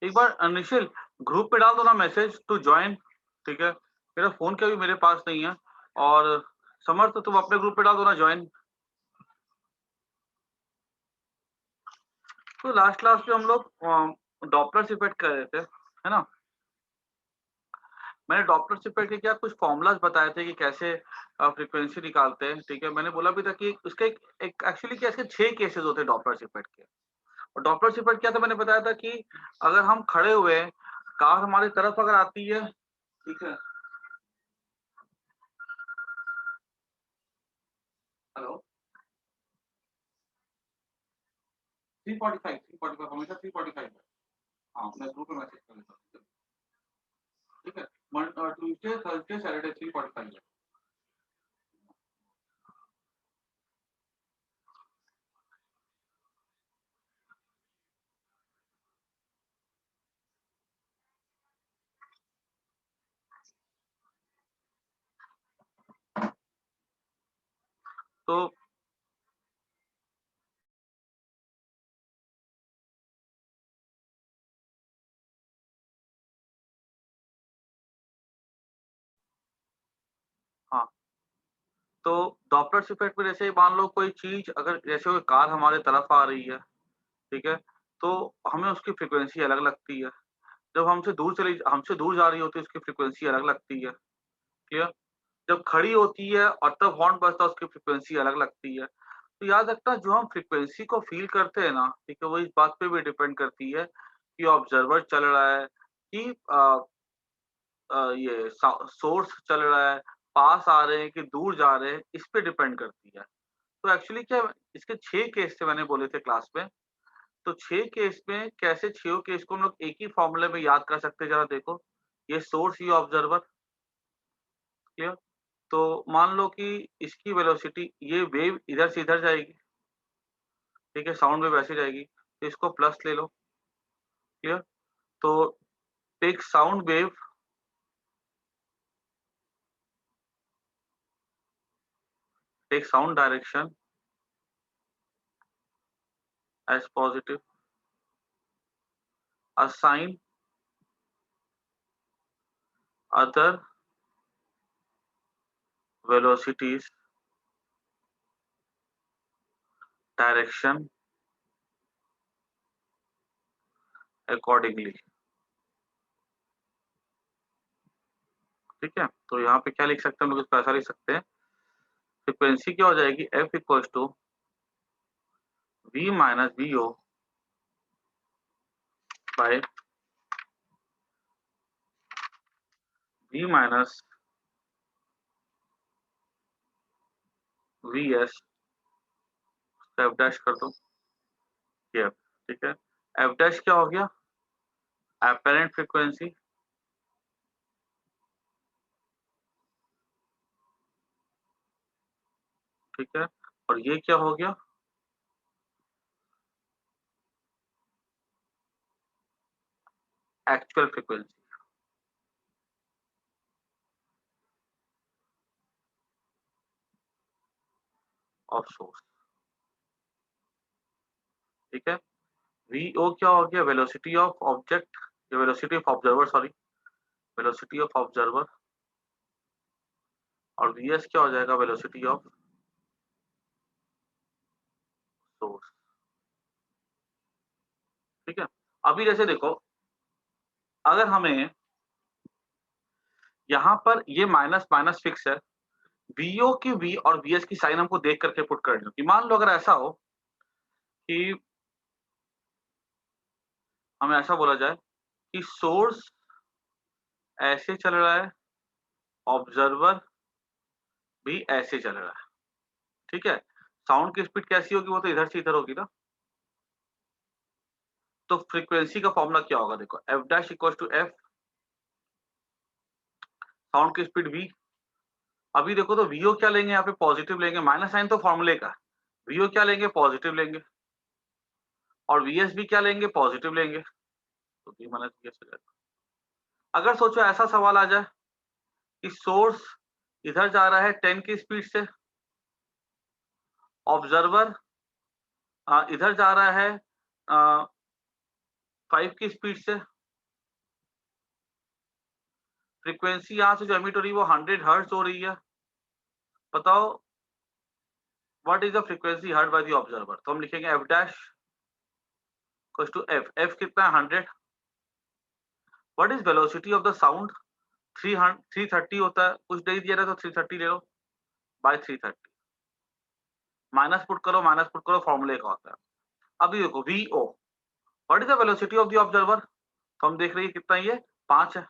एक बार निखिल ग्रुप पे डाल दो ना मैसेज टू जॉइन, ठीक है? मेरा फ़ोन क्या अभी मेरे पास नहीं है और समर्थ तुम अपने ग्रुप पे डाल दो ना जॉइन। तो लास्ट क्लास में हम लोग डॉपलर इफेक्ट कर रहे थे, है ना? मैंने डॉपलर इफेक्ट के क्या कुछ फ़ॉर्मूलाज़ बताए थे कि कैसे फ्रीक्वेंसी निकालते हैं, ठीक है? मैंने बोला भी था कि उसके एक एक्चुअली क्या इसके 6 केसेस होते हैं डॉपलर इफेक्ट के। और डॉपलर इफेक्ट क्या था मैंने बताया था कि अगर हम खड़े हुए हैं, कार हमारी तरफ अगर आती है, ठीक है? हेलो? 3:45 3:45 हमेशा 3:45 है। हाँ, मैं ग्रुप में मैसेज कर देता हूँ, ठीक है? ट्यूसडे, थर्सडे, सैटरडे 3:45 है। तो हाँ, तो डॉपलर इफेक्ट में जैसे मान लो कोई चीज़ अगर जैसे कोई कार हमारे तरफ आ रही है, ठीक है? तो हमें उसकी फ्रीक्वेंसी अलग लगती है। जब हमसे दूर जा रही होती है उसकी फ्रीक्वेंसी अलग लगती है, क्लियर? जब खड़ी होती है और तब हॉर्न बजता है उसकी फ्रीक्वेंसी अलग लगती है। तो याद रखना जो हम फ्रीक्वेंसी को फ़ील करते हैं ना, ठीक है? वो इस बात पे भी डिपेंड करती है कि ऑब्जर्वर चल रहा है कि ये सोर्स चल रहा है, पास आ रहे हैं कि दूर जा रहे हैं, इस पे डिपेंड करती है। तो एक्चुअली क्या इसके 6 केस थे मैंने बोले थे क्लास में। तो 6 केस में कैसे 6 केस को हम लोग एक ही फ़ॉर्मूले में याद कर सकते हैं ज़रा देखो। ये सोर्स, ये ऑब्जर्वर, क्लियर? तो मान लो कि इसकी वेलोसिटी ये वेव इधर से इधर जाएगी, ठीक है? साउंड वेव ऐसे जाएगी, तो इसको प्लस ले लो, क्लियर? तो take sound wave, take sound direction as positive, assign other velocities direction accordingly, ठीक है? तो यहाँ पे क्या लिख सकते हैं हम लोग इसको ऐसा लिख सकते हैं, फ्रीक्वेंसी क्या हो जाएगी F equals to V minus VO by V minus VS, F dash कर दो, ये F, ठीक है? एफ डैश क्या हो गया? एपरेंट फ्रीक्वेंसी, ठीक है? और ये क्या हो गया? एक्चुअल फ्रीक्वेंसी ऑफ सोर्स, ठीक है? VO क्या हो गया? वेलोसिटी ऑफ ऑब्जेक्ट, या velocity of observer, sorry, velocity of observer. और VS क्या हो जाएगा? वेलोसिटी ऑफ सोर्स, ठीक है? अभी जैसे देखो, अगर हमें यहाँ पर ये माइनस माइनस फिक्स है, VO की V और VS की साइन हमको देख करके पुट करनी होगी। मान लो अगर ऐसा हो कि हमें ऐसा बोला जाए कि सोर्स ऐसे चल रहा है, ऑब्जर्वर भी ऐसे चल रहा है, ठीक है? साउंड की स्पीड कैसी होगी? वो तो इधर से इधर होगी ना। तो फ्रीक्वेंसी का फॉर्मूला क्या होगा? देखो, F dash equals to F, sound की स्पीड v। अभी देखो तो वीओ क्या लेंगे यहाँ पे? पॉजिटिव लेंगे, माइनस साइन तो फॉर्मूले का। वीओ क्या लेंगे? पॉजिटिव लेंगे। और वीएस भी क्या लेंगे? पॉजिटिव लेंगे। तो v माइनस वीएस हो जाएगा। अगर सोचो ऐसा सवाल आ जाए कि सोर्स इधर जा रहा है 10 की स्पीड से, ऑब्जर्वर इधर जा रहा है 5 की स्पीड से, फ्रीक्वेंसी यहाँ से जो एमिट हो रही है वो 100 हर्ट्ज हो रही है। बताओ what is the frequency heard by the observer. तो हम लिखेंगे F dash equals to F. F कितना है 100। What is velocity of the sound. 330 होता है, कुछ नहीं दिया रहा तो 330 ले लो बाय 330। माइनस पुट करो, फॉर्मूले का होता है। अभी देखो V O, what is the velocity of the observer. तो हम देख रहे हैं कितना ये 5 है।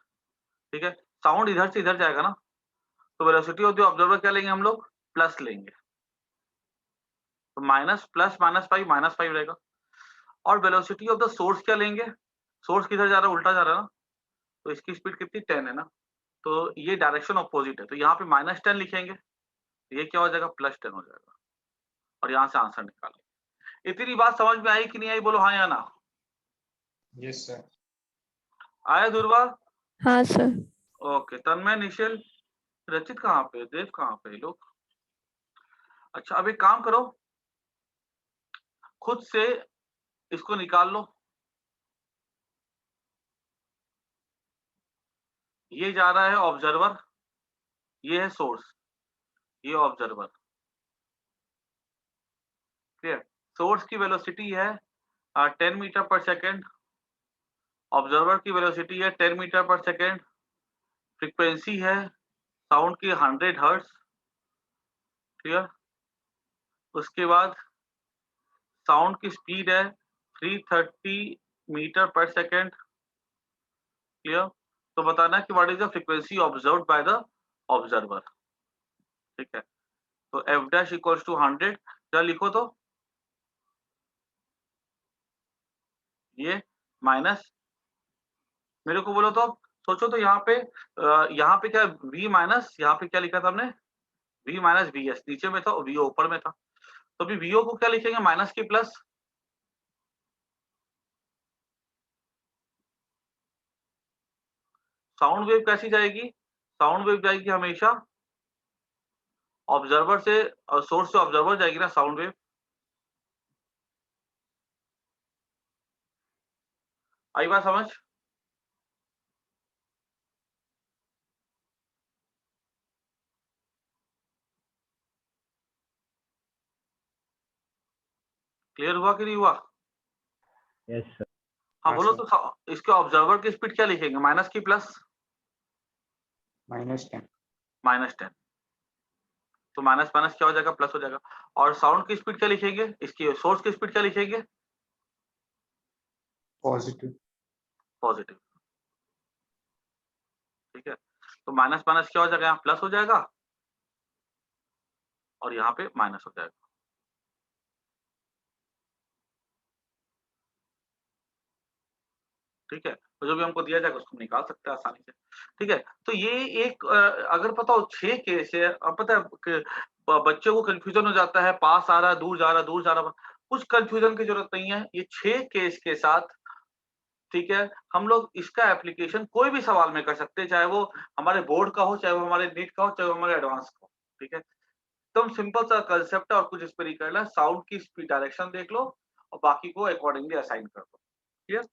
ठीक है, साउंड इधर से इधर जाएगा ना, तो वेलोसिटी ऑफ द ऑब्जर्वर क्या लेंगे हम लोग, प्लस लेंगे। तो माइनस प्लस -5 रहेगा। और वेलोसिटी ऑफ द सोर्स क्या लेंगे, सोर्स किधर जा रहा है, उल्टा जा रहा है ना, तो इसकी स्पीड कितनी 10 है ना, तो ये डायरेक्शन ऑपोजिट है, तो यहाँ पे -10 लिखेंगे, तो ये क्या हो जाएगा, +10 हो जाएगा। और यहाँ से आंसर निकालेंगे। इतनी बात समझ में आई कि नहीं आई, बोलो हाँ या ना। Yes sir. आया दुर्वा। हाँ सर। ओके, तन्मय, निशिल, रचित कहाँ पे, देव कहाँ पे, ये लोग। अच्छा अब एक काम करो, खुद से इसको निकाल लो। ये जा रहा है ऑब्जर्वर, ये है सोर्स, ये ऑब्जर्वर। क्लियर। सोर्स की वेलोसिटी है 10 मीटर पर सेकेंड, ऑब्जर्वर की वेलोसिटी है 10 मीटर पर सेकेंड, फ्रीक्वेंसी है साउंड की 100 हर्ट्ज। क्लियर। उसके बाद साउंड की स्पीड है 330 मीटर पर सेकेंड। क्लियर। तो बताना कि what is the frequency observed by the observer. ठीक है, तो एफ डैश इक्वल्स टू 100। क्या लिखो तो ये माइनस, मेरे को बोलो तो अब सोचो तो यहाँ पे क्या v माइनस, यहाँ पे क्या लिखा था हमने, v माइनस वी एस, नीचे में था और vo ऊपर में था, तो अभी vo को क्या लिखेंगे, माइनस की प्लस। साउंड वेव कैसी जाएगी, साउंड वेव जाएगी हमेशा ऑब्जर्वर से, सोर्स से ऑब्जर्वर जाएगी ना साउंड वेव। आई बात समझ। क्लियर हुआ कि नहीं हुआ। Yes sir. हाँ बोलो तो इसके ऑब्जर्वर की स्पीड क्या लिखेंगे, माइनस की प्लस, -10। -10। तो माइनस माइनस क्या हो जाएगा, प्लस हो जाएगा। और साउंड की स्पीड क्या लिखेंगे, इसकी सोर्स की स्पीड क्या लिखेंगे, पॉजिटिव। पॉजिटिव। ठीक है, तो माइनस माइनस क्या हो जाएगा, यहाँ प्लस हो जाएगा और यहाँ पे माइनस हो जाएगा। ठीक है, तो जो भी हमको दिया जाएगा उसको निकाल सकते हैं आसानी से। ठीक है, तो ये एक अगर पता हो 6 केस है। अब पता है कि बच्चों को कंफ्यूजन हो जाता है, पास आ रहा है, दूर जा रहा है, दूर जा रहा है, कुछ कंफ्यूजन की जरूरत नहीं है। ये 6 केस के साथ, ठीक है, हम लोग इसका एप्लीकेशन कोई भी सवाल में कर सकते हैं, चाहे वो हमारे बोर्ड का हो, चाहे वो हमारे नीट का हो, चाहे वो हमारे एडवांस का हो। ठीक है, एकदम सिंपल सा कंसेप्ट है और कुछ इस पर नहीं करना। साउंड की स्पीड डायरेक्शन देख लो और बाकी को अकॉर्डिंगली असाइन कर दो। क्लियर,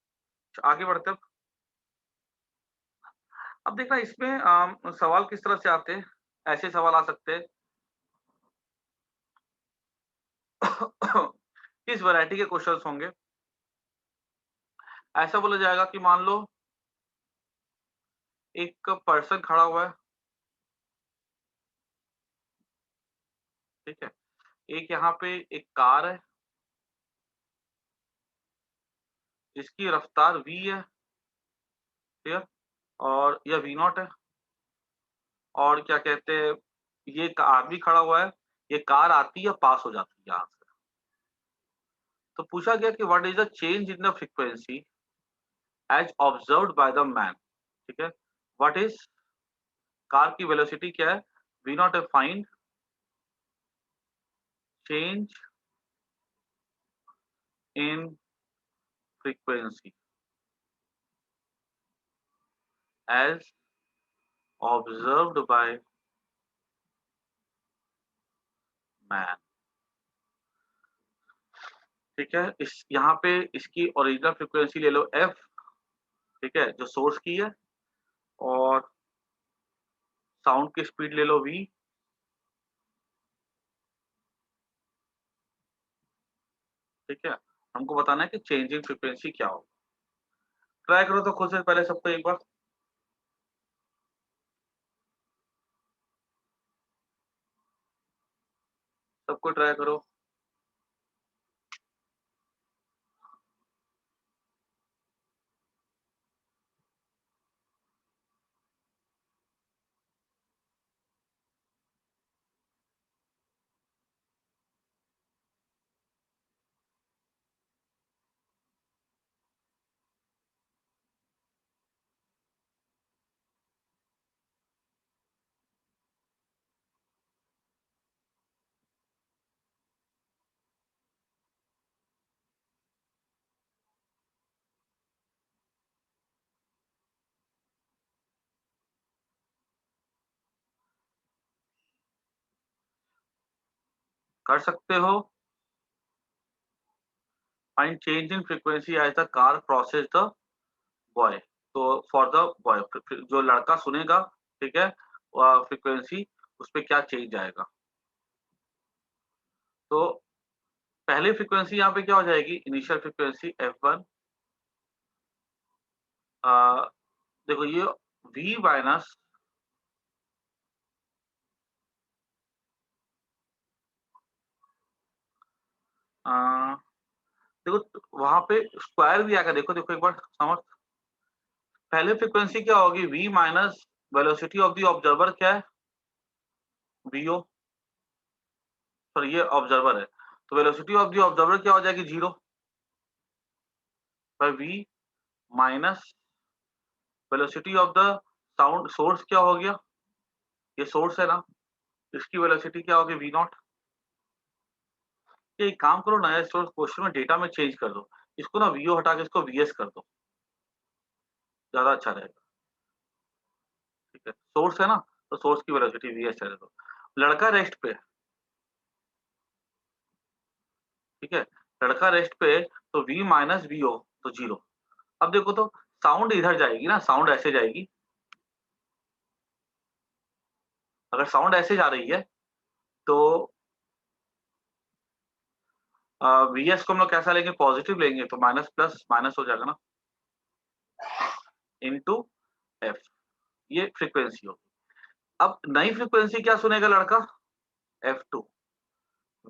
आगे बढ़ते हैं। अब देखना इसमें सवाल किस तरह से आते हैं, ऐसे सवाल आ सकते हैं किस वैरायटी के क्वेश्चंस होंगे। ऐसा बोला जाएगा कि मान लो एक पर्सन खड़ा हुआ है, ठीक है, एक यहाँ पे एक कार है जिसकी रफ्तार v है, ठीक है, और यह v0 है। और क्या कहते हैं, ये एक आदमी खड़ा हुआ है, ये कार आती है पास हो जाती है यहाँ से। तो पूछा गया कि what is the change in the frequency as observed by the man. ठीक है, व्हाट इज, कार की वेलोसिटी क्या है, v0 है, find change in frequency as observed by man. ठीक है, इस यहाँ पे इसकी ओरिजिनल फ्रीक्वेंसी ले लो एफ, ठीक है, जो सोर्स की है, और साउंड की स्पीड ले लो वी, ठीक है। हमको बताना है कि चेंजिंग फ्रीक्वेंसी क्या हो। ट्राई करो तो खुद से पहले सबको एक बार। सबको ट्राई करो। कर सकते हो। Find change in frequency as the car crosses the boy. तो फॉर द बॉय, जो लड़का सुनेगा, ठीक है, फ्रीक्वेंसी उस पे क्या चेंज आएगा। तो पहली फ्रीक्वेंसी यहाँ पे क्या हो जाएगी, इनिशियल फ्रीक्वेंसी f1। देखो ये v माइनस, देखो वहां पे स्क्वायर भी आएगा। देखो देखो एक बार समझ। पहले फ्रीक्वेंसी क्या होगी, v minus velocity of the observer क्या है, vo, सॉरी ये ऑब्जर्वर है, तो वेलोसिटी ऑफ द ऑब्जर्वर क्या हो जाएगी, 0 by v minus velocity of the sound source क्या हो गया, ये सोर्स है ना, इसकी वेलोसिटी क्या होगी, v नॉट। ये एक काम करो ना, इस क्वेश्चन में डेटा में चेंज कर दो, इसको ना vo हटा के इसको vs कर दो, ज्यादा अच्छा रहेगा। ठीक है, सोर्स है ना, तो सोर्स की वेलोसिटी vs है। दो लड़का रेस्ट पे, ठीक है, लड़का रेस्ट पे, तो v माइनस vo, तो 0। अब देखो तो साउंड इधर जाएगी ना, साउंड ऐसे जाएगी। अगर साउंड ऐसे जा रही है तो vs को हम लोग कैसा लेंगे, पॉजिटिव लेंगे, तो माइनस प्लस माइनस हो जाएगा ना, इनटू एफ, ये फ्रीक्वेंसी होगी। अब नई फ्रीक्वेंसी क्या सुनेगा लड़का, f2,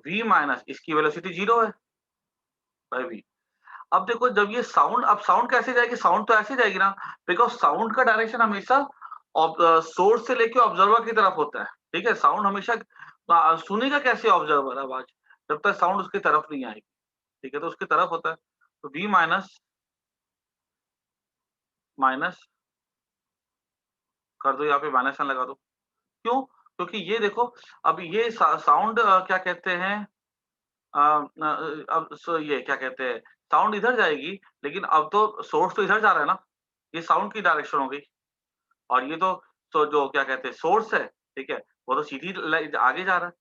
v माइनस इसकी वेलोसिटी 0 है बाय v। अब देखो जब ये साउंड, अब साउंड कैसे जाएगी, साउंड तो ऐसे जाएगी ना, बिकॉज साउंड का डायरेक्शन हमेशा सोर्स से लेके ऑब्जर्वर की तरफ होता है। ठीक है, साउंड हमेशा सुनेगा कैसे ऑब्जर्वर आवाज, जब तक साउंड उसकी तरफ नहीं आएगी। ठीक है, तो उसकी तरफ होता है, तो v माइनस माइनस कर दो, यहाँ पे माइनस लगा दो। क्यों, क्योंकि ये देखो, अब ये साउंड क्या कहते हैं, अब ये क्या कहते हैं, साउंड इधर जाएगी, लेकिन अब तो सोर्स तो इधर जा रहा है ना, ये साउंड की डायरेक्शन हो गई। और ये तो जो क्या कहते हैं सोर्स है, ठीक है, वो तो सीधी आगे जा रहा है,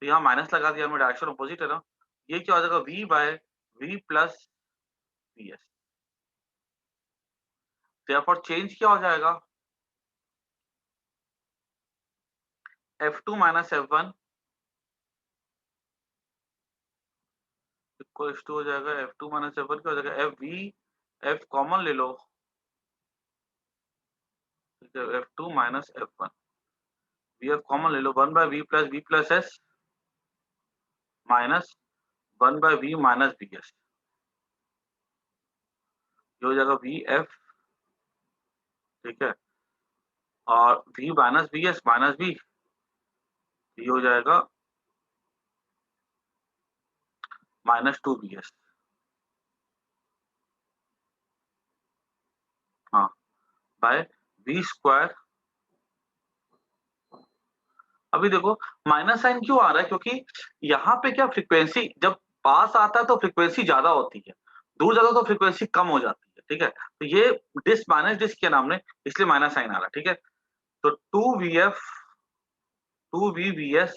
तो यहाँ माइनस लगा दिया हमने, डायरेक्शन अपोजिट है ना। ये क्या हो जाएगा, v by v plus V S. Therefore change क्या हो जाएगा, f2 minus f1 equals to हो जाएगा, f2 माइनस f1 क्या हो जाएगा, f कॉमन ले लो, ठीक है, f2 minus f1, vf common ले लो, 1 by v plus S minus 1 by v minus B S, ये हो जाएगा वी एफ, ठीक है, और v minus B S minus B, ये हो जाएगा -2bs। हाँ, बाय v स्क्वायर। अभी देखो माइनस साइन क्यों आ रहा है, क्योंकि यहाँ पे क्या फ्रीक्वेंसी जब पास आता है तो फ्रीक्वेंसी ज्यादा होती है, दूर जाता है तो फ्रीक्वेंसी कम हो जाती है। ठीक है, तो ये डिस माइनस डिस किया नाम ने, इसलिए माइनस साइन आ रहा है। ठीक है, तो 2vf 2vbs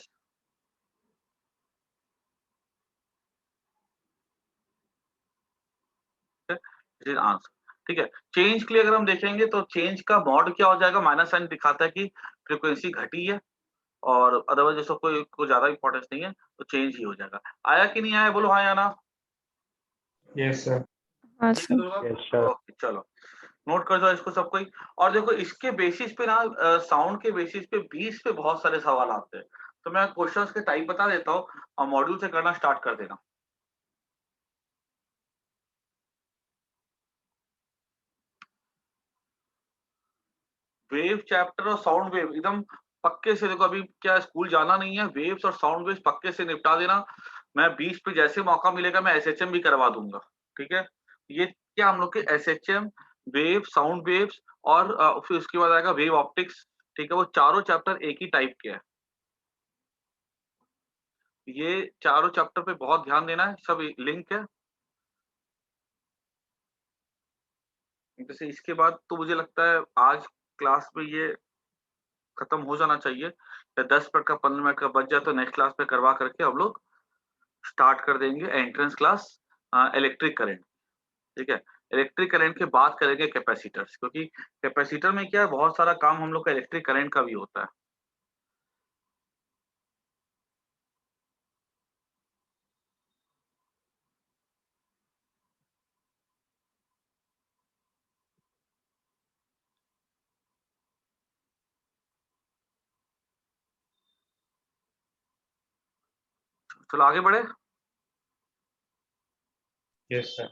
this is answer. ठीक है, चेंज के लिए अगर हम देखेंगे तो चेंज का मॉड क्या हो जाएगा, माइनस साइन दिखाता है कि फ्रीक्वेंसी घटी है, और अदरवाइज जैसे कोई ज्यादा इंपॉर्टेंस नहीं है तो चेंज ही हो जाएगा। आया कि नहीं आया, बोलो हाँ या ना। Yes, sir. हाँ ठीक है sir. Durga, Yes, sir. Okay चलो नोट कर दो इसको सबको ही। और देखो इसके बेसिस पे ना, साउंड के बेसिस पे 20 पे बहुत सारे सवाल आते हैं, तो मैं क्वेश्चंस के टाइप बता देता हूँ और मॉड्यूल से करना स्टार्ट कर देना। वेव चैप्टर और साउंड वेव एकदम पक्के से, देखो अभी क्या स्कूल जाना नहीं है, वेव्स और साउंड वेव्स पक्के से निपटा देना। मैं 20 पे जैसे मौका मिलेगा मैं एसएचएम भी करवा दूंगा। ठीक है, ये क्या हम लोग के एसएचएम, वेव, साउंड वेव्स और फिर उसके बाद आएगा वेव ऑप्टिक्स। ठीक है, वो चारों चैप्टर एक ही टाइप के हैं। ये चारों चैप्टर पे बहुत ध्यान देना है, सब लिंक है। जैसे इसके बाद तो मुझे लगता है आज क्लास में ये खत्म हो जाना चाहिए, या 10 मिनट का 15 मिनट का बच जाए तो नेक्स्ट क्लास में करवा करके हम लोग स्टार्ट कर देंगे एंट्रेंस क्लास इलेक्ट्रिक करंट। ठीक है, इलेक्ट्रिक करंट के बाद करेंगे कैपेसिटर्स, क्योंकि कैपेसिटर में क्या है, बहुत सारा काम हम लोग का इलेक्ट्रिक करंट का भी होता है। चलो आगे बढ़े। Yes, sir.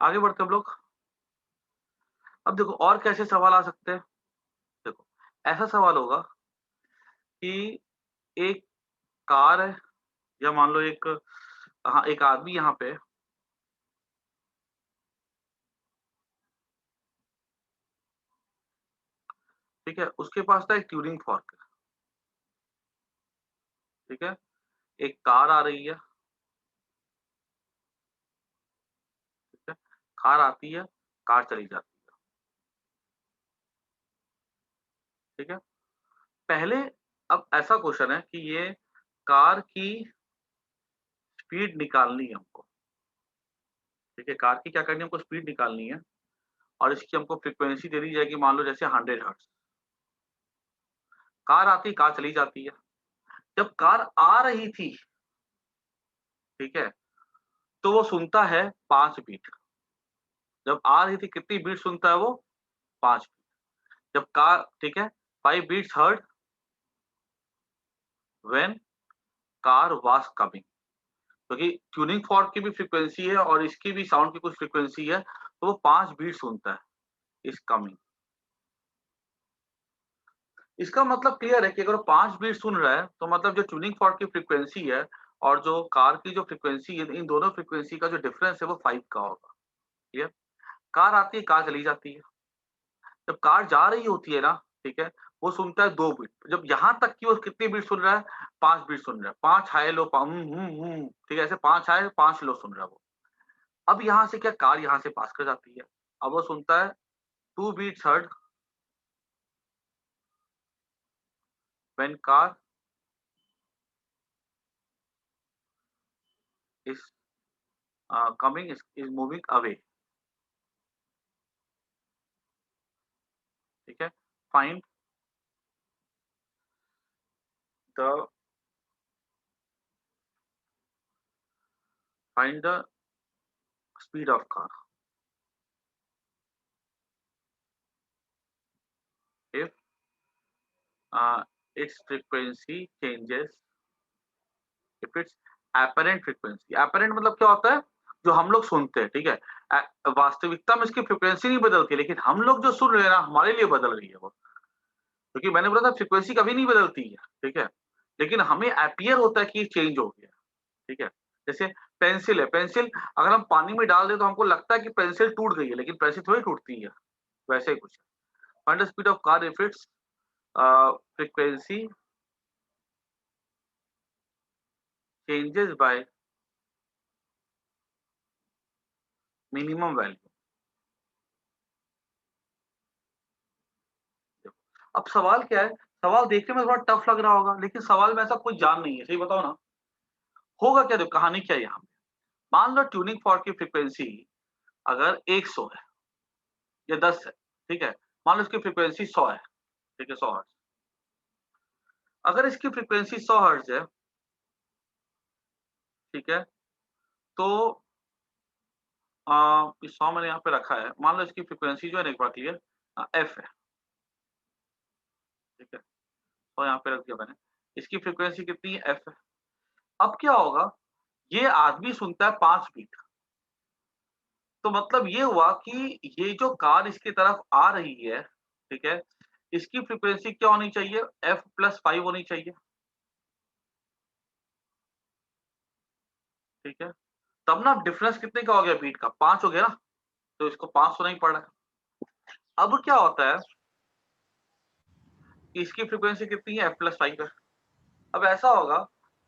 आगे बढ़ते हम लोग। अब देखो और कैसे सवाल आ सकते हैं। देखो ऐसा सवाल होगा कि एक कार है, या मान लो एक, हाँ एक आदमी यहाँ पे है, ठीक है, उसके पास ना एक ट्यूनिंग फॉर्क है। ठीक है, एक कार आ रही है, ठीक है, कार आती है, कार चली जाती है। ठीक है, पहले, अब ऐसा क्वेश्चन है कि ये कार की स्पीड निकालनी है हमको। ठीक है, कार की क्या करनी है, हमको स्पीड निकालनी है, और इसकी हमको फ्रीक्वेंसी दे दी जाएगी, मान लो जैसे 100 हर्ट्ज। कार आती, कार चली जाती है। जब कार आ रही थी, ठीक है, तो वो सुनता है 5 बीट। जब आ रही थी कितनी बीट सुनता है वो, 5 बीट। जब कार, ठीक है, 5 beats heard when car was coming, क्योंकि ट्यूनिंग फॉर्क की भी फ्रीक्वेंसी है और इसकी भी साउंड की कुछ फ्रीक्वेंसी है, तो वो 5 बीट सुनता है इस कमिंग। इसका मतलब क्लियर है कि अगर 5 बीट सुन रहा है तो मतलब जो ट्यूनिंग फॉर्क की फ्रीक्वेंसी है और जो कार की जो फ्रीक्वेंसी है, इन दोनों फ्रीक्वेंसी का जो डिफरेंस है वो 5 का होगा। क्लियर। कार आती है, कार चली जाती है। जब कार जा रही होती है ना, ठीक है, वो सुनता है 2 बीट। जब यहाँ तक कि वो कितनी बीट सुन रहा है, 5 बीट सुन रहा है, 5 हाई लो, ठीक है, ऐसे 5 हाई 5 लो सुन रहा है वो। अब यहाँ से क्या, कार यहाँ से पास कर जाती है, अब वो सुनता है 2 beats heard when car is coming, is moving away. ठीक है, find the find the speed of car if its frequency changes, if its apparent frequency, apparent मतलब क्या होता है, जो हम लोग सुनते हैं। ठीक है, वास्तविकता में इसकी फ्रीक्वेंसी नहीं बदलती, लेकिन हम लोग जो सुन रहे हैं ना, हमारे लिए बदल रही है वो। क्योंकि मैंने बोला था फ्रीक्वेंसी कभी नहीं बदलती है। ठीक है, लेकिन हमें अपीयर होता है कि चेंज हो गया। ठीक है, जैसे पेंसिल है, पेंसिल अगर हम पानी में डाल दें तो हमको लगता है कि पेंसिल टूट गई है, लेकिन पेंसिल थोड़ी टूटती है। वैसे ही कुछ। Find the speed of car if it's frequency changes by minimum value। अब सवाल क्या है, सवाल देखने में थोड़ा टफ लग रहा होगा, लेकिन सवाल में ऐसा कोई जान नहीं है। सही बताओ ना, होगा क्या, देखो कहानी क्या है यहाँ पे। मान लो ट्यूनिंग फॉर्क की फ्रीक्वेंसी अगर 100 है या 10 है, ठीक है? मान लो इसकी फ्रीक्वेंसी 100 है, ठीक है, 100 हर्ट्ज। अगर इसकी फ्रीक्वेंसी 100 हर्ट्ज है, ठीक है? तो इस 100 मैंने यहाँ पे रखा है। मान लो इसकी फ्रीक्वेंसी जो है ना, एक बार क्लियर एफ है, ठीक है? तो यहाँ पे रख दिया मैंने। इसकी फ्रीक्वेंसी कितनी है? एफ है। अब क्या होगा, ये आदमी सुनता है 5 बीट, तो मतलब ये हुआ कि ये जो कार इसकी तरफ आ रही है, ठीक है? इसकी फ्रीक्वेंसी क्या होनी चाहिए? f+5 होनी चाहिए, ठीक है? तब ना डिफरेंस कितने का हो गया बीट का? 5 हो गया ना, तो इसको 5 सुनाई पड़ रहा है। अब क्या होता है कि इसकी फ्रीक्वेंसी कितनी है? f+5 है। अब ऐसा होगा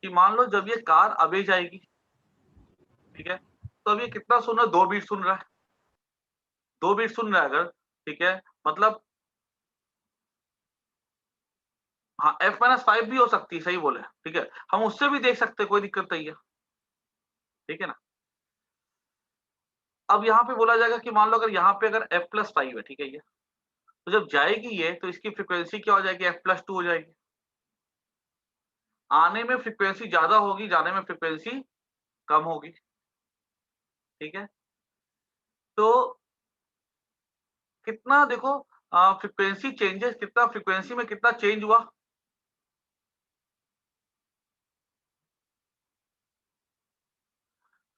कि मान लो जब ये कार अबे जाएगी, ठीक है? तो अब ये कितना सुन रहा है? 2 बीट सुन रहा है। 2 बीट सुन रहा है अगर, ठीक है? मतलब हाँ, f-5 भी हो सकती है, सही बोले, ठीक है? हम उससे भी देख सकते हैं, कोई दिक्कत नहीं है, ठीक है ना? अब यहाँ पे बोला जाएगा कि मान लो अगर यहाँ पे अगर f+5 है, ठीक है ये, तो जब जाएगी ये, तो इसकी फ्रीक्वेंसी क्या हो जाएगी? f+2 हो जाएगी। आने में फ्रीक्वेंसी ज़्यादा होगी, जाने में फ्रीक्वेंसी कम होगी, ठीक है? तो कितना देखो फ्रीक्वेंसी चेंजेस, कितना फ्रीक्वेंसी में कितना चेंज हुआ?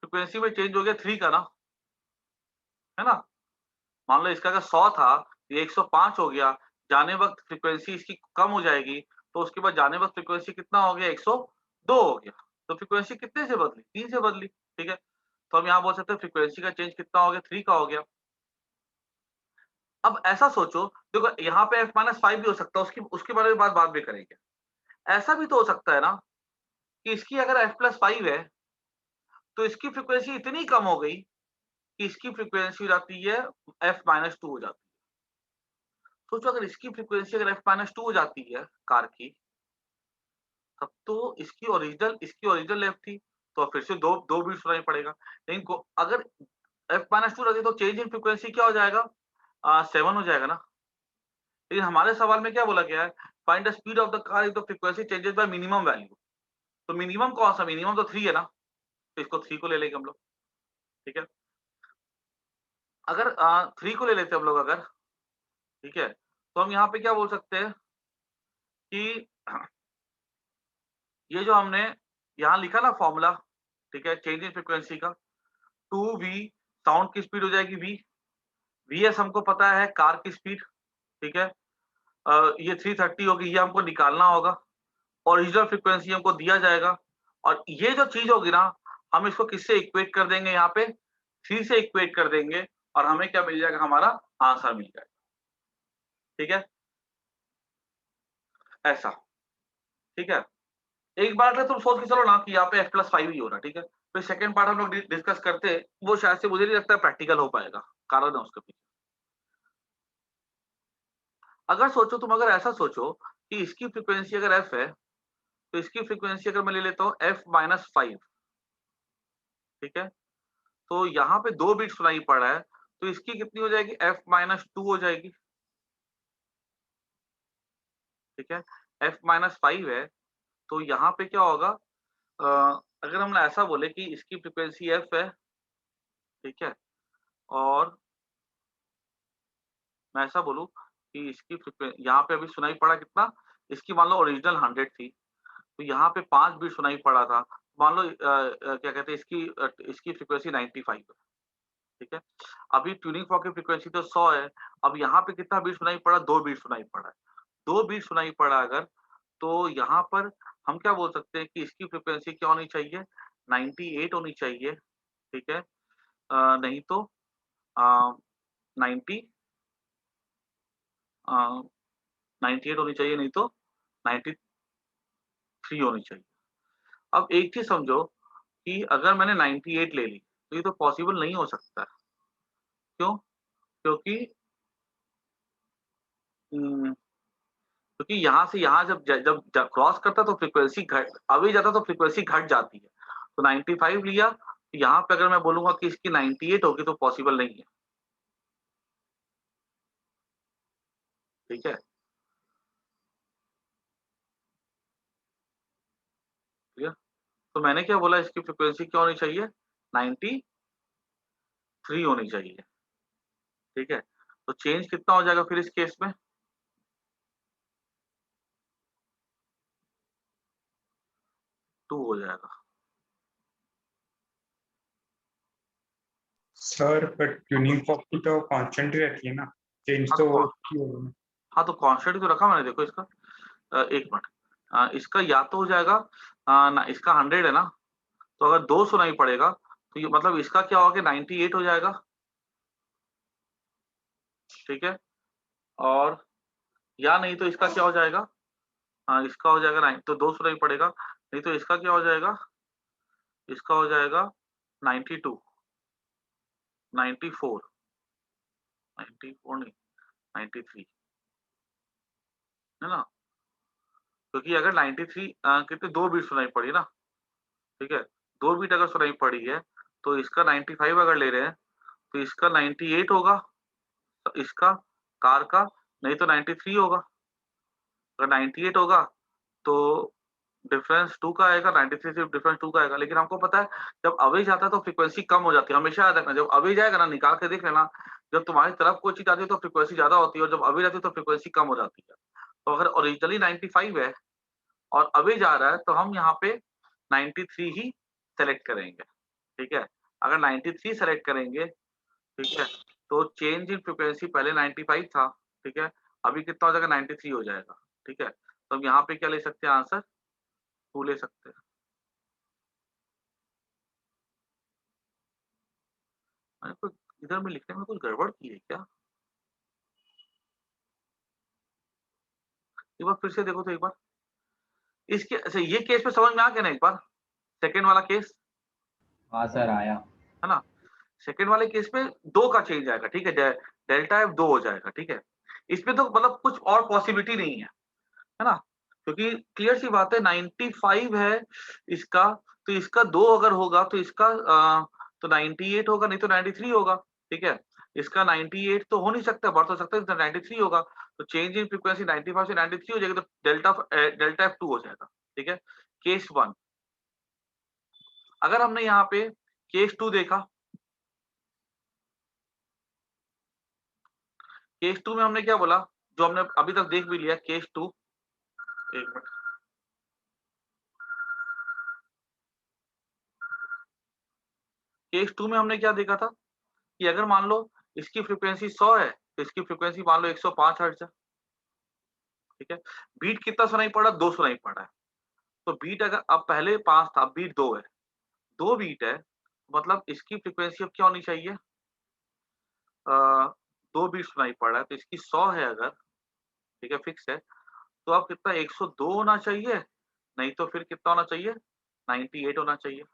फ्रीक्वेंसी में चेंज हो गया 3 का ना, है ना? मान लो इसका अगर 100 था, ये 105 हो गया, जाने वक़्त फ्रीक्वेंसी इसकी कम हो जाएगी, तो उसके बाद जाने वक़्त फ्रीक्वेंसी कितना हो गया? 102 हो गया। तो फ्रीक्वेंसी कितने से बदली? 3 से बदली, ठीक है? तो हम यहाँ बोल सकते हैं फ्रीक्वेंसी का चेंज कितना हो गया? 3 का हो गया। अब ऐसा सोचो, देखो यहाँ पे f-5 भी हो सकता है, उसकी उसके बारे में बात भी करेंगे। ऐसा भी तो हो सकता है ना कि इसकी अगर f+5 है, तो इसकी फ्रीक्वेंसी इतनी कम हो गई कि इसकी फ्रीक्वेंसी हो जाती है f-2 हो जाती है। सोचो अगर इसकी फ्रीक्वेंसी अगर f-2 हो जाती है कार की, तब तो इसकी ओरिजिनल वेव थी, तो फिर से 2 बीट सुनाई पड़ेगा। लेकिन अगर f-2 रहती तो चेंज इन फ्रीक्वेंसी क्या हो जाएगा? 7 हो जाएगा ना। लेकिन हमारे सवाल में क्या बोला गया है? Find the speed of the car if the frequency changes by minimum value. तो मिनिमम कौन सा? मिनिमम तो 3 है ना, तो इसको 3 को ले लेंगे हम लोग, ठीक है? अगर 3 को ले लेते हैं हम लोग अगर, ठीक है? तो हम यहाँ पे क्या बोल सकते हैं कि ये जो हमने यहाँ लिखा ना फॉर्मूला, ठीक है? चेंज इन फ्रीक्वेंसी का 2v साउंड की स्पीड हो जाएगी v, vs हमको पता है कार की स्पीड, ठीक है? ये 330 होगी, ये हमको निकालना होगा। ओरिजिनल फ्रीक्वेंसी हमको दिया जाएगा और ये जो चीज़ होगी ना, हम इसको किससे इक्वेट कर देंगे? यहाँ पे 3 से इक्वेट कर देंगे और हमें क्या मिल जाएगा? हमारा आंसर मिल जाएगा, ठीक है? ऐसा, ठीक है? एक बार तुम सोच के चलो ना कि यहाँ पे f+5 ही हो रहा है, ठीक है? फिर सेकंड पार्ट हम लोग डिस्कस करते हैं, वो शायद से मुझे नहीं लगता प्रैक्टिकल हो पाएगा, कारण है उसके पीछे। अगर सोचो तुम, अगर ऐसा सोचो कि इसकी फ्रीक्वेंसी अगर f है, तो इसकी फ्रीक्वेंसी अगर मैं ले लेता हूँ f-5, ठीक है? तो यहाँ पे 2 बीट सुनाई पड़ रहा है, तो इसकी कितनी हो जाएगी? f-2 हो जाएगी, ठीक है? f-5 है, तो यहाँ पे क्या होगा? अगर हम ऐसा बोले कि इसकी फ्रीक्वेंसी f है, ठीक है? और मैं ऐसा बोलूँ कि इसकी यहाँ पे अभी सुनाई पड़ा कितना? इसकी मान लो ओरिजिनल 100 थी, तो यहाँ पे 5 बीट सुनाई पड़ा था। मान लो क्या कहते हैं, इसकी फ्रीक्वेंसी 95 है, ठीक है? अभी ट्यूनिंग फॉर्क की फ्रीक्वेंसी तो 100 है, अब यहाँ पे कितना बीट सुनाई पड़ा? 2 बीट सुनाई पड़ा है। 2 बीट सुनाई पड़ा अगर, तो यहाँ पर हम क्या बोल सकते हैं कि इसकी फ्रीक्वेंसी क्या होनी चाहिए? 98 होनी चाहिए, ठीक है? नहीं तो 90 अ, 98 होनी चाहिए, नहीं तो 93 होनी चाहिए। अब एक चीज़ समझो कि अगर मैंने 98 ले ली, तो ये तो पॉसिबल नहीं हो सकता है। क्यों? क्योंकि क्योंकि यहाँ से यहाँ जब क्रॉस करता है तो फ्रीक्वेंसी घट, अभी जाता तो फ्रीक्वेंसी घट जाती है। तो 95 लिया यहाँ पे अगर मैं बोलूंगा कि इसकी 98 होगी तो पॉसिबल नहीं है, ठीक है, क्लियर। तो मैंने क्या बोला, इसकी फ्रीक्वेंसी क्या होनी चाहिए, 93 होनी चाहिए, ठीक है। तो चेंज कितना हो जाएगा फिर इस केस में, 2 हो जाएगा। सर पर ट्यूनिंग फॉर्क की तो कांस्टेंट ही रहती है ना, चेंज हाँ तो तो की होगी ना। हाँ तो कांस्टेंट तो रखा मैंने, देखो इसका एक मिनट, इसका या तो हो जाएगा ना, इसका 100 है ना, तो अगर 2 सुनाई पड़ेगा तो ये मतलब इसका क्या होगा कि 98 हो जाएगा, ठीक है। और या नहीं तो इसका क्या हो जाएगा, इसका हो जाएगा 9, तो 2 सुनाई पड़ेगा, नहीं तो इसका क्या हो जाएगा, इसका हो जाएगा 92, 94, 94 नहीं, 93, है ना। क्योंकि अगर 93 कितने 2 बीट सुनाई पड़ी ना, ठीक है, 2 बीट अगर सुनाई पड़ी है तो इसका 95 अगर ले रहे हैं तो इसका 98 होगा, तो इसका कार का, नहीं तो 93 होगा। अगर 98 होगा तो डिफरेंस 2 का आएगा, 93 से डिफरेंस 2 का आएगा। लेकिन हमको पता है जब अवेज आता है तो फ्रीक्वेंसी कम हो जाती है, हमेशा याद रखना, जब अवेज आएगा ना निकाल के देख लेना, जब तुम्हारी तरफ कोई चीज आती है तो फ्रीक्वेंसी ज्यादा होती है और जब अवेज आती है तो फ्रीक्वेंसी कम हो जाती है। तो अगर ओरिजिनली 95 है और अवेज आ रहा है तो हम यहाँ पे 93 ही सेलेक्ट करेंगे, ठीक है। अगर 93 सेलेक्ट करेंगे, ठीक है, तो चेंज इन फ्रीक्वेंसी पहले 95 था, ठीक है, अभी कितना हो जाएगा, 93 हो जाएगा, ठीक है। तो हम यहाँ पे क्या ले सकते हैं, आंसर 2 ले सकते हैं। मैंने कुछ इधर में लिखने में कुछ गड़बड़ की है क्या, एक बार फिर से देखो तो एक बार इसके, अच्छा ये केस में समझ में आ गया ना एक बार, सेकेंड वाला केस, हाँ सर आया। है ना। सेकेंड वाले केस में 2 का चेंज आएगा, ठीक है, डेल्टा एफ 2 हो जाएगा, ठीक है। इसमें तो मतलब कुछ और पॉसिबिलिटी नहीं है ना, क्योंकि क्लियर सी बात है 95 है इसका, तो इसका 2 अगर होगा तो इसका तो 98 होगा, नहीं तो 93 होगा, ठीक है। इसका 98 तो हो नहीं सकता, बढ़ तो सकता है, 93 होगा, तो चेंज इन फ्रीक्वेंसी 95 से 93 हो जाएगी, तो डेल्टा एफ 2 हो जाएगा, ठीक है। केस 1, अगर हमने यहाँ पे केस 2 देखा, केस 2 में हमने क्या बोला, जो हमने अभी तक देख भी लिया, केस 2, एक मिनट, केस 2 में हमने क्या देखा था कि अगर मान लो इसकी फ्रीक्वेंसी 100 है तो इसकी फ्रीक्वेंसी मान लो 105 हर्ट्ज है, ठीक है। बीट कितना सुनाई पड़ा, 2 सुनाई पड़ा है, तो बीट अगर अब पहले 5 था, अब बीट 2 है, 2 बीट है, मतलब इसकी फ्रीक्वेंसी अब क्या होनी चाहिए, 2 बीट सुनाई पड़ रहा है तो इसकी 100 है अगर, ठीक है, फिक्स है, तो अब कितना 102 होना चाहिए, नहीं तो फिर कितना होना चाहिए, 98 होना चाहिए,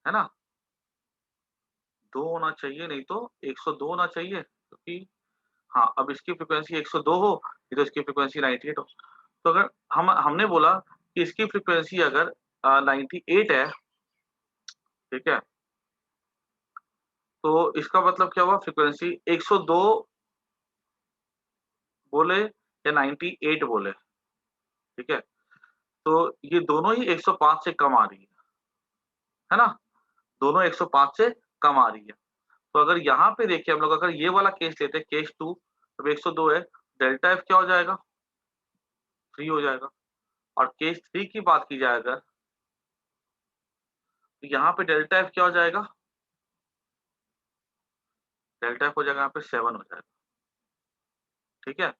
है ना। 2 होना चाहिए, नहीं तो 102 होना चाहिए, क्योंकि हाँ, अब इसकी फ्रीक्वेंसी 102 हो, नहीं तो इसकी फ्रीक्वेंसी 98 हो। तो अगर हमने बोला कि इसकी फ्रीक्वेंसी अगर 98 है, ठीक है, तो इसका मतलब क्या हुआ, फ्रीक्वेंसी 102 बोले या 98 बोले, ठीक है, तो ये दोनों ही 105 से कम आ रही है ना, दोनों 105 से कम आ रही है। तो अगर यहाँ पे देखिए हम लोग, अगर ये वाला केस लेते हैं, केस 2, अब 102 है, डेल्टा एफ क्या हो जाएगा, 3 हो जाएगा। और केस 3 की बात की जाए अगर, तो यहाँ पे डेल्टा एफ क्या हो जाएगा, डेल्टा एफ हो जाएगा यहाँ पे 7 हो जाएगा, ठीक है।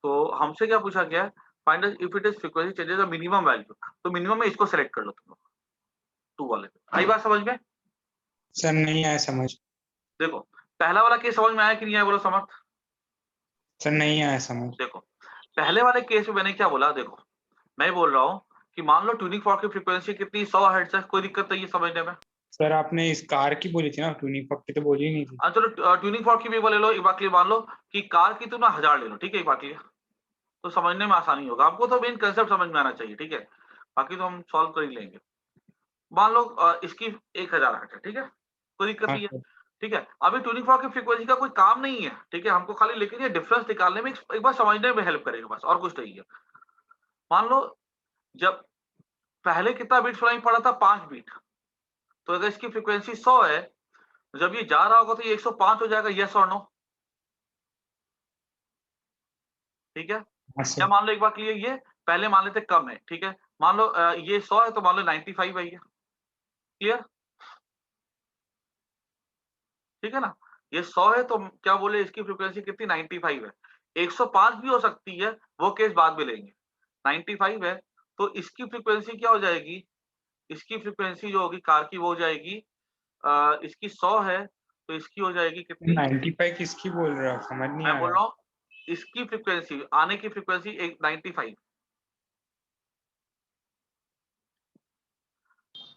तो हमसे क्या पूछा गया है, find if it is frequency changes the minimum value, तो मिनिमम में इसको सेलेक्ट कर लो तुम लोग, 2 वाले पे। आई बात समझ में, सर नहीं आया समझ। देखो पहला वाला केस समझ में आया कि नहीं आया, बोलो समर्थ। सर नहीं आया समझ। देखो पहले वाले केस में मैंने क्या बोला, देखो मैं बोल रहा हूँ कि मान लो ट्यूनिंग फॉर्क की फ्रीक्वेंसी कितनी, 100 हर्ट्ज है, कोई दिक्कत नहीं है समझने में। सर आपने इस कार की बोली थी ना, ट्यूनिंग फॉर्क की तो बोली ही नहीं थी। चलो ट्यूनिंग फॉर्क की भी ले लो, एक बार के लिए मान लो कि कार की तुम ना 1000 ले लो, ठीक है, एक बार के लिए, तो समझने में आसानी होगा, आपको तो मेन कंसेप्ट समझ में आना चाहिए, ठीक है, बाकी तो हम सॉल्व कर ही लेंगे। मान लो इसकी 1000 हर्ट्ज है, ठीक है, कोई दिक्कत हाँ नहीं है, सर। ठीक है। अभी ट्यूनिंग फॉर्क की फ्रीक्वेंसी का कोई काम नहीं है, ठीक है, हमको खाली लेकिन ये डिफरेंस निकालने में एक बार समझने में हेल्प करेगा बस, और कुछ नहीं है। मान लो जब पहले कितना बीट सुनाई पड़ा था, 5 बीट, तो अगर इसकी फ्रीक्वेंसी 100 है, जब ये जा रहा होगा तो ये 105 हो जाएगा, यस और नो, ठीक है। हाँ या सर। मान लो एक बार क्लियर, ये पहले मान लेते कम है, ठीक है, मान लो ये 100 है तो मान लो 95 है ये, क्लियर, ठीक है ना। ये 100 है तो क्या बोले, इसकी फ्रीक्वेंसी कितनी, 95 है। 105 भी हो सकती है, वो केस बाद में लेंगे। 95 है तो इसकी फ्रीक्वेंसी क्या हो जाएगी, इसकी फ्रीक्वेंसी जो होगी कार की वो हो जाएगी, इसकी 100 है तो इसकी हो जाएगी कितनी, 95 किसकी बोल रहे हो, समझ नहीं मैं आ बोल रहा। रहा हूँ इसकी फ्रीक्वेंसी आने की फ्रीक्वेंसी एक 95।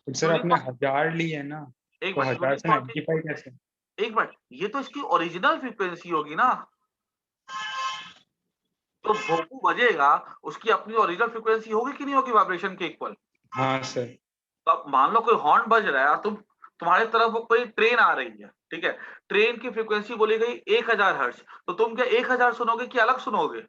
तो सर ट्यूनिंग आपने 1000 ली है ना, एक तो मिनट, 1000 ट्यूनिंग से फॉर्क 95 कैसे? एक मिनट, ये तो इसकी ओरिजिनल फ्रीक्वेंसी होगी ना, तो भोंपू बजेगा, उसकी अपनी ओरिजिनल फ्रीक्वेंसी होगी कि नहीं होगी वाइब्रेशन के इक्वल। हाँ सर। तो अब मान लो कोई हॉर्न बज रहा है और तुम्हारे तरफ वो कोई ट्रेन आ रही है, ठीक है, ट्रेन की फ्रीक्वेंसी बोली गई 1000 हर्ट्ज, तो तुम क्या 1000 सुनोगे कि अलग सुनोगे,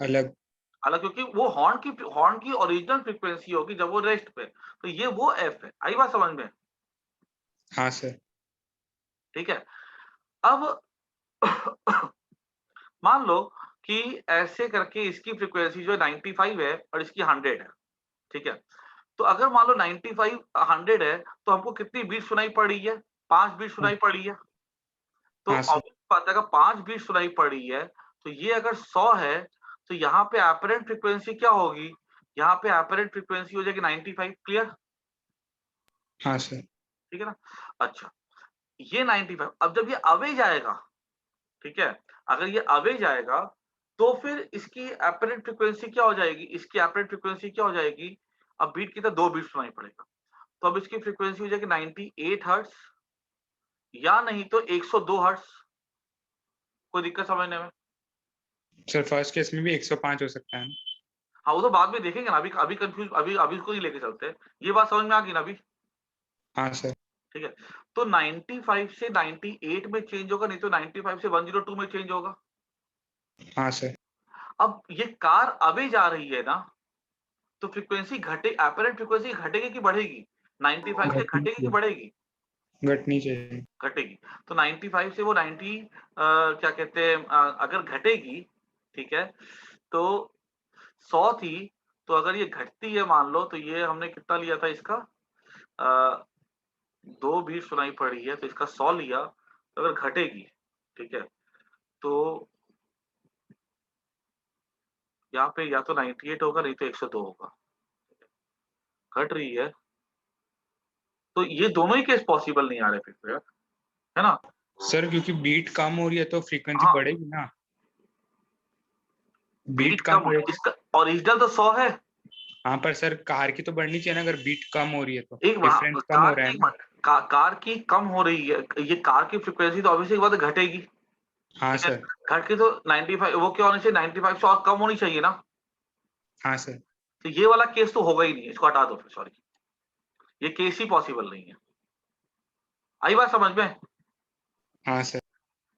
अलग। अलग, क्योंकि वो हॉर्न की ओरिजिनल फ्रीक्वेंसी होगी जब वो रेस्ट पे, तो ये वो एफ है, आई बात समझ में, हाँ सर। ठीक है। अब मान लो कि ऐसे करके इसकी फ्रीक्वेंसी जो 95 है और इसकी 100 है, ठीक है, तो अगर मान लो 95 100 है तो हमको कितनी बीट सुनाई पड़ी है, 5 बीट सुनाई पड़ी है। तो हाँ सर। ऑब्वियस बात है, अगर 5 बीट सुनाई पड़ी है तो ये अगर 100 है तो यहाँ पे एपरेंट फ्रीक्वेंसी क्या होगी, यहाँ पे एपरेंट फ्रीक्वेंसी हो जाएगी 95, क्लियर, हाँ सर। ठीक है ना। अच्छा, ये 95, अब जब ये अवे जाएगा, ठीक है, अगर ये अवे जाएगा तो फिर इसकी एपरेंट फ्रीक्वेंसी क्या हो जाएगी, इसकी एपरेंट फ्रीक्वेंसी क्या हो जाएगी, अब बीट की तरह 2 बीट सुनाई पड़ेगा, तो अब इसकी फ्रीक्वेंसी हो जाएगी 98 हर्ट्ज या नहीं तो 102 हर्ट्ज, कोई दिक्कत समझने में। सर फर्स्ट केस में भी 105 हो सकता है ना? हाँ, वो तो बाद में देखेंगे ना, अभी अभी कंफ्यूज, अभी उसको नहीं लेके चलते, ये बात समझ में आ गई ना अभी, हाँ सर। ठीक है। तो 95 से 98 में चेंज होगा, नहीं तो 95 से 102 में चेंज होगा। हाँ सर। अब ये कार अवे जा रही है ना, तो फ्रीक्वेंसी घटे, एपरेंट फ्रीक्वेंसी घटेगी कि बढ़ेगी, 95 से घटनी घटेगी कि चाहिए। बढ़ेगी, घटनी चाहिए। घटेगी। तो 95 से वो 90 क्या कहते हैं, अगर घटेगी, ठीक है, तो 100 थी, तो अगर ये घटती है मान लो, तो ये हमने कितना लिया था इसका, 2 भी सुनाई पड़ी है तो इसका 100 लिया, तो अगर घटेगी, ठीक है, तो यहाँ पे या तो 98 होगा नहीं तो 102 होगा, घट रही है, तो ये दोनों ही केस पॉसिबल नहीं आ रहे फिर तो यार, है ना। सर क्योंकि बीट कम हो रही है तो फ्रीक्वेंसी हाँ, बढ़ेगी ना। बीट बीट कम कम, हो रही है। इसका ओरिजिनल तो 100 है। हाँ पर सर कार की तो बढ़नी चाहिए ना, अगर बीट कम हो रही है तो एक डिफरेंस कम हो कार रहा की है ना। कार की कम हो रही है, ये कार की फ्रीक्वेंसी तो ऑब्वियसली बात है घटेगी, हाँ ठीक है, सर। घट के तो 95, वो क्या होनी चाहिए, 95 से और कम होनी चाहिए ना, हाँ सर। तो ये वाला केस तो होगा ही नहीं, इसको हटा दो फिर, सॉरी, ये केस ही पॉसिबल नहीं है, आई बात समझ में, हाँ सर।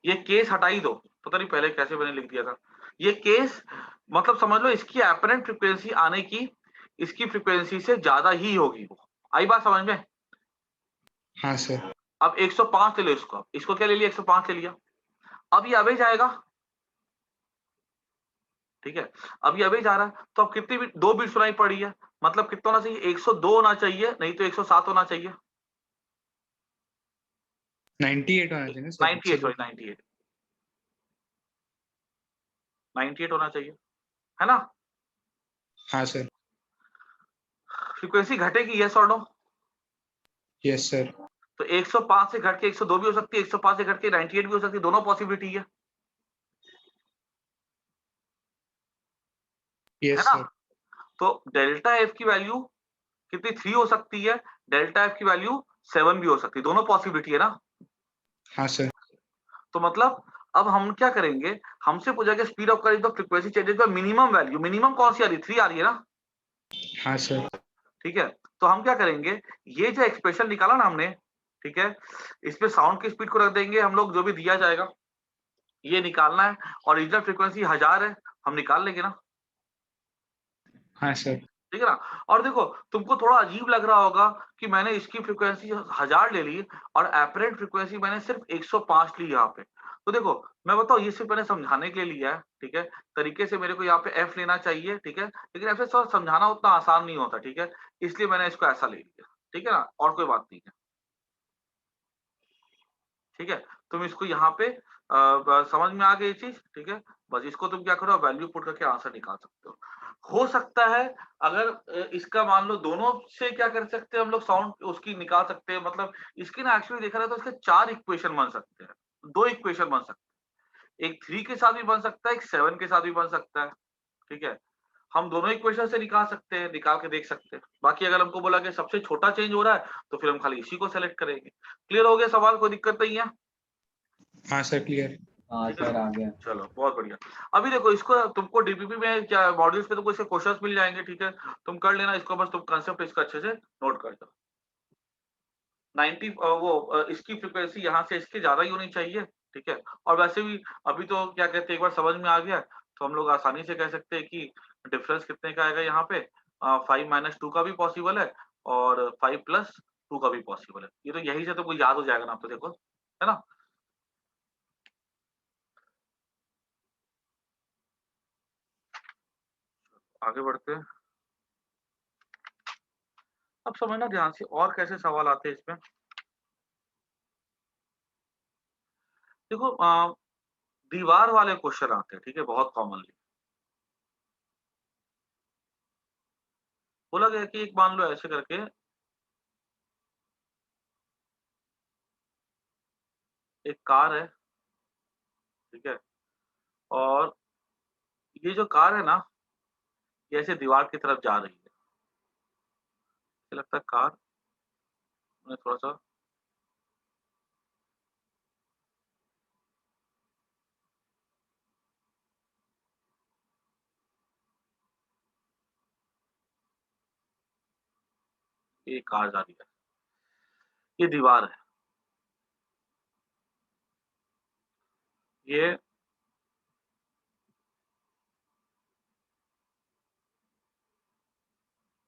ये केस हटा ही दो, पता नहीं पहले कैसे मैंने लिख दिया था, ये केस मतलब समझ लो इसकी एपरेंट फ्रीक्वेंसी आने की इसकी फ्रीक्वेंसी से ज्यादा ही होगी वो, आई बात समझ में। हाँ सर। अब 105 ले लो, इसको क्या ले लिया, 105 ले लिया, अब ये अवे जाएगा, ठीक है, अब ये अवे जा रहा है, तो अब कितनी बीट, 2 बीट सुनाई पड़ी है, मतलब कितना होना चाहिए, 102 होना चाहिए, नहीं तो 107 होना चाहिए, 98 होना चाहिए ना सर, 98, सॉरी 98, 98 होना चाहिए, है ना। हाँ सर। फ्रीक्वेंसी घटेगी, यस और नो, यस सर। तो 105 से घट के 102 भी हो सकती है, 105 से घट के 98 भी हो सकती है, दोनों पॉसिबिलिटी है यस ना। सर। तो डेल्टा एफ की वैल्यू कितनी, 3 हो सकती है, डेल्टा एफ की वैल्यू 7 भी हो सकती है, दोनों पॉसिबिलिटी है ना। हाँ सर। तो मतलब अब हम क्या करेंगे, हमसे पूछा कि speed of current frequency changes का मिनिमम वैल्यू, मिनिमम कौन सी आ रही है, 3 आ रही है ना, हाँ सर। ठीक है? तो हम क्या करेंगे, ये जो एक्सप्रेशन निकाला ना हमने, ठीक है? इसमें साउंड की स्पीड को रख देंगे हम लोग, जो भी दिया जाएगा, ये निकालना है। ओरिजिनल फ्रीक्वेंसी 1000 है, हम निकाल लेंगे ना, हाँ सर। ठीक है ना? और देखो, तुमको थोड़ा अजीब लग रहा होगा कि मैंने इसकी फ्रीक्वेंसी 1000 ले ली और एपरेंट फ्रीक्वेंसी मैंने सिर्फ 105 ली यहाँ पे। तो देखो, मैं बताऊँ, ये सिर्फ मैंने समझाने के लिए लिया है, ठीक है? तरीके से मेरे को यहाँ पे एफ लेना चाहिए, ठीक है? लेकिन ऐसे थोड़ा समझाना उतना आसान नहीं होता, ठीक है? इसलिए मैंने इसको ऐसा ले लिया, ठीक है ना? और कोई बात नहीं है, ठीक है? तुम इसको यहाँ पे समझ में आ गई ये चीज़, ठीक है? बस इसको तुम क्या करो, वैल्यू पुट करके आंसर निकाल सकते हो। हो सकता है अगर इसका मान लो दोनों से क्या कर सकते हैं हम लोग, साउंड उसकी निकाल सकते हैं, मतलब इसकी ना एक्चुअली देखा जाए तो इसके 4 इक्वेशन बन सकते हैं, 2 इक्वेशन बन सकते हैं। एक 3 के साथ भी बन सकता है, एक 7 के साथ भी बन सकता है, ठीक है? हम दोनों इक्वेशन से निकाल सकते हैं, निकाल के देख सकते हैं। बाकी अगर हमको बोला कि सबसे छोटा चेंज हो रहा है, तो फिर हम खाली इसी को सेलेक्ट करेंगे। क्लियर हो गया सवाल? कोई दिक्कत नहीं है? हाँ सर, क्लियर। हाँ ठीक है सर ना? आ गया। चलो बहुत बढ़िया। अभी देखो, इसको तुमको डीपीपी में क्या मॉड्यूल्स पे तुमको इसके क्वेश्चंस मिल जाएंगे, ठीक है? तुम कर लेना इसको, बस तुम कांसेप्ट इसका अच्छे से नोट कर दो। 90 इसकी फ्रीक्वेंसी यहाँ से इसके ज्यादा ही होनी चाहिए, ठीक है? और वैसे भी अभी तो क्या कहते हैं, एक बार समझ में आ गया तो हम लोग आसानी से कह सकते हैं कि डिफरेंस कितने का आएगा यहाँ पे। 5 - 2 का भी पॉसिबल है और 5 + 2 का भी पॉसिबल है। ये तो यही से तुमको याद हो जाएगा ना, तो देखो, है ना? आगे बढ़ते हैं। अब समझना ध्यान से और कैसे सवाल आते हैं इसमें। देखो, दीवार वाले क्वेश्चन आते हैं, ठीक है, बहुत कॉमनली। बोला गया कि एक मान लो ऐसे करके एक कार है, ठीक है? और ये जो कार है ना, ये ऐसे दीवार की तरफ जा रही है। मुझे लगता है कार में थोड़ा-सा ये कार जा रही है, ये दीवार है। ये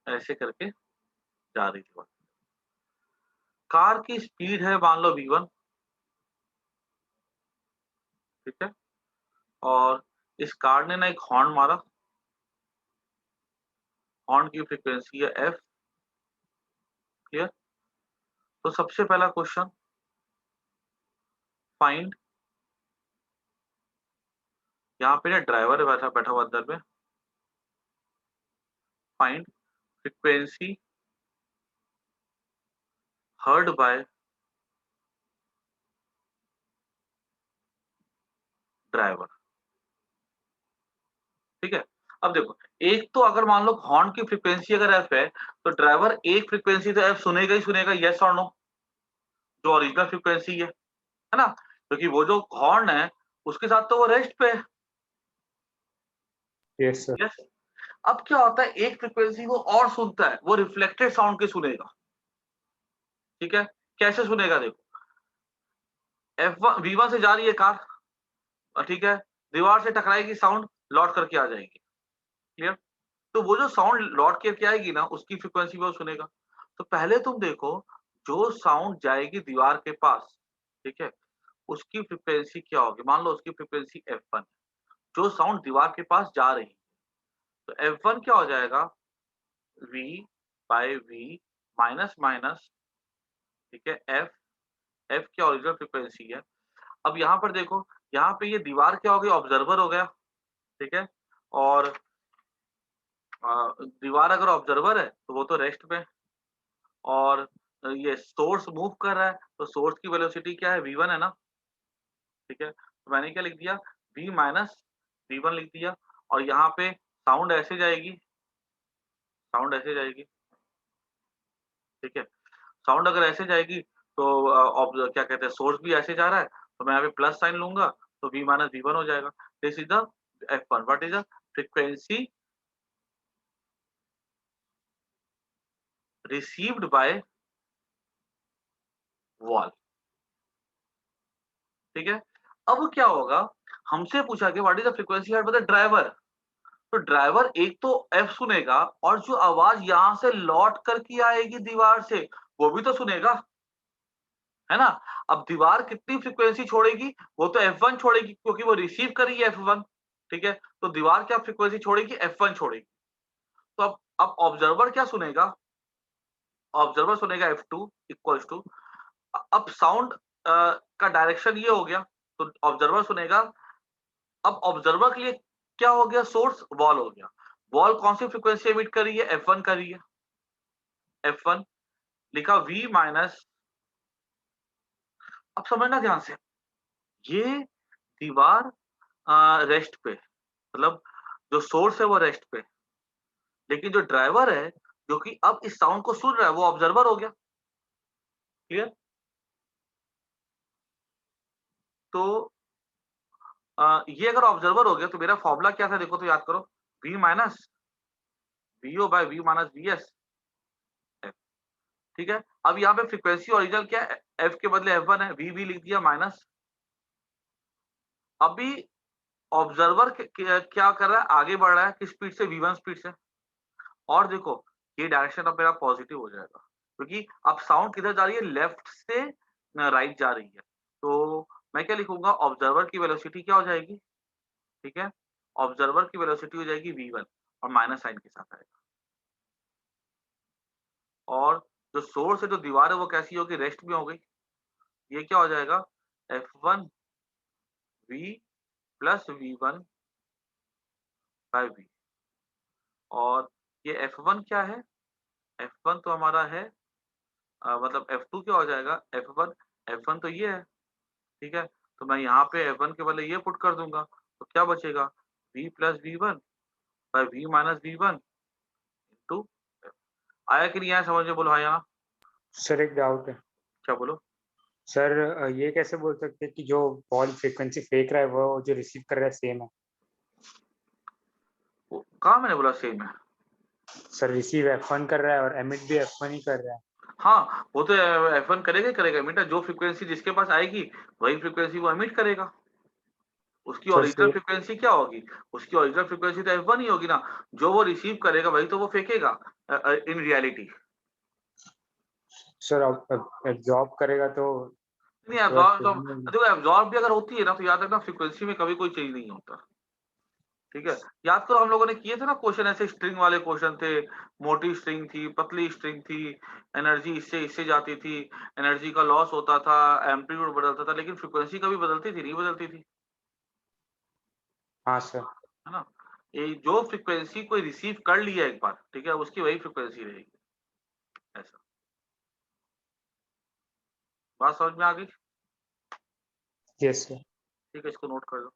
ऐसे करके जा रही है। कार की स्पीड है मान लो v1, ठीक है? और इस कार ने ना एक हॉर्न मारा, हॉर्न की फ्रीक्वेंसी है f। क्लियर? तो सबसे पहला क्वेश्चन, फाइंड, यहाँ पे ना ड्राइवर है बैठा बैठा हुआ अंदर में, find frequency heard bye driver, ठीक है? अब देखो, एक तो अगर मान लो हॉर्न की फ्रीक्वेंसी अगर f है, तो ड्राइवर एक फ्रीक्वेंसी तो f सुनेगा ही सुनेगा, यस और नो? जो ओरिजिनल फ्रीक्वेंसी है ना? क्योंकि वो जो हॉर्न है, उसके साथ तो वो रेस्ट पे है। Yes sir. यस। अब क्या होता है, एक फ्रीक्वेंसी वो और सुनता है, वो रिफ्लेक्टेड साउंड के सुनेगा, ठीक है? कैसे सुनेगा देखो, F1 V1 से जा रही है कार, ठीक है? दीवार से टकराएगी, साउंड लौट करके आ जाएगी। क्लियर? तो वो जो साउंड लौट करके आएगी ना, उसकी फ्रीक्वेंसी वो सुनेगा। तो पहले तुम देखो, जो साउंड जाएगी दीवार के पास, ठीक है? उसकी फ्रीक्वेंसी क्या होगी? मान लो उसकी फ्रीक्वेंसी F1, जो साउंड दीवार के पास जा रही है, तो F1 क्या हो जाएगा? V/V माइनस माइनस, ठीक है? F क्या ओरिजिनल फ्रीक्वेंसी है। अब यहाँ पर देखो, यहाँ पे ये दीवार क्या हो गई? ऑब्जर्वर हो गया, ठीक है? और दीवार अगर ऑब्जर्वर है तो वो तो रेस्ट में, और ये सोर्स मूव कर रहा है, तो सोर्स की वेलोसिटी क्या है? v1 है ना, ठीक है? तो मैंने क्या लिख दिया? v माइनस v1 लिख दिया। और यहाँ पे साउंड ऐसे जाएगी, साउंड ऐसे जाएगी, ठीक है? साउंड अगर ऐसे जाएगी तो क्या कहते हैं, सोर्स भी ऐसे जा रहा है, तो मैं यहाँ पे प्लस साइन लूंगा, तो v माइनस v1 हो जाएगा। This is the f1, what is the frequency received by wall. ठीक है, अब क्या होगा, हमसे पूछा कि what is the frequency heard by the driver. तो ड्राइवर एक तो एफ सुनेगा और जो आवाज यहां से लौट करके आएगी दीवार से वो भी तो सुनेगा, है ना। अब दीवार कितनी फ्रीक्वेंसी छोड़ेगी, वो तो F1 छोड़ेगी क्योंकि वो रिसीव करेगी F1। ठीक है, तो दीवार क्या फ्रीक्वेंसी छोड़ेगी, F1 छोड़ेगी। तो अब ऑब्जर्वर क्या सुनेगा, ऑब्जर्वर सुनेगा F2 इक्वल्स टू, अब साउंड का डायरेक्शन ये हो गया, तो ऑब्जर्वर सुनेगा। अब ऑब्जर्वर के लिए क्या हो गया, सोर्स वॉल हो गया। वॉल कौन सी फ्रीक्वेंसी एमिट कर रही है, F1 कर रही है। F1 लिखा V माइनस, अब समझना ध्यान से, ये दीवार रेस्ट पे, मतलब जो सोर्स है वो रेस्ट पे, लेकिन जो ड्राइवर है जो कि अब इस साउंड को सुन रहा है वो ऑब्जर्वर हो गया। क्लियर। तो ये अगर ऑब्जर्वर हो गया तो मेरा फॉर्मूला क्या था, देखो तो याद करो, V minus VO by V minus VS। ठीक है, अब यहाँ पे फ्रीक्वेंसी ओरिजिनल क्या है, F के बदले F1 है, V लिख दिया माइनस। अभी ऑब्जर्वर क्या कर रहा है, आगे बढ़ रहा है किस स्पीड से, V1 स्पीड से। और देखो ये डायरेक्शन अब मेरा पॉजिटिव हो जाएगा क्योंकि अब साउंड किधर जा रही है, लेफ्ट से राइट जा रही है। तो मैं क्या लिखूंगा, ऑब्जर्वर की वेलोसिटी क्या हो जाएगी, ठीक है, ऑब्जर्वर की वेलोसिटी हो जाएगी V1 और माइनस साइन के साथ आएगा। और जो सोर्स है, जो दीवार है, वो कैसी होगी, रेस्ट में हो गई। ये क्या हो जाएगा, F1 V plus V1 by V। और ये F1 क्या है, F1 तो हमारा है मतलब F2 क्या हो जाएगा, F1 तो ये है। ठीक है, तो मैं यहाँ पे F1 के बदले ये पुट कर दूंगा, तो क्या बचेगा, V plus V1 by V minus V1 into. आया कि नहीं आया समझ में, बोलो हाँ या ना। सर एक डाउट है। क्या बोलो। सर ये कैसे बोल सकते हैं कि जो बॉल फ्रीक्वेंसी फेंक रहा है वो जो रिसीव कर रहा है सेम है? कहाँ मैंने बोला सेम है। सर रिसीव F1 कर रहा है और एमिट भी F1 ही कर रहा है। हाँ वो तो F1 करेगा ही करेगा एमिट, जो फ्रीक्वेंसी जिसके पास आएगी वही फ्रीक्वेंसी वो एमिट करेगा। उसकी सर ओरिजिनल से फ्रीक्वेंसी क्या होगी, उसकी ओरिजिनल फ्रीक्वेंसी तो F1 ही होगी ना। जो वो रिसीव करेगा वही तो वो फेंकेगा इन रियलिटी। सर अब एब्जॉर्ब करेगा तो नहीं उसके बाद एब्जॉर्ब तो, सेम ही होगी। देखो एब्जॉर्ब भी अगर होती है ना तो याद रखना फ्रीक्वेंसी में कभी कोई चेंज नहीं होता। ठीक है, याद करो हम लोगों ने किए थे ना क्वेश्चन, ऐसे स्ट्रिंग वाले क्वेश्चन थे। मोटी स्ट्रिंग थी, पतली स्ट्रिंग थी, एनर्जी इससे इससे जाती थी, एनर्जी का लॉस होता था, एम्पलीट्यूड बदलता था, लेकिन फ्रीक्वेंसी कभी बदलती थी, नहीं बदलती थी, हाँ सर। है ना। ये जो फ्रीक्वेंसी कोई रिसीव कर लिया एक बार, ठीक है, उसकी वही फ्रीक्वेंसी रहेगी। ऐसा, बात समझ में आ गई। Yes sir. ठीक है, इसको नोट कर लो।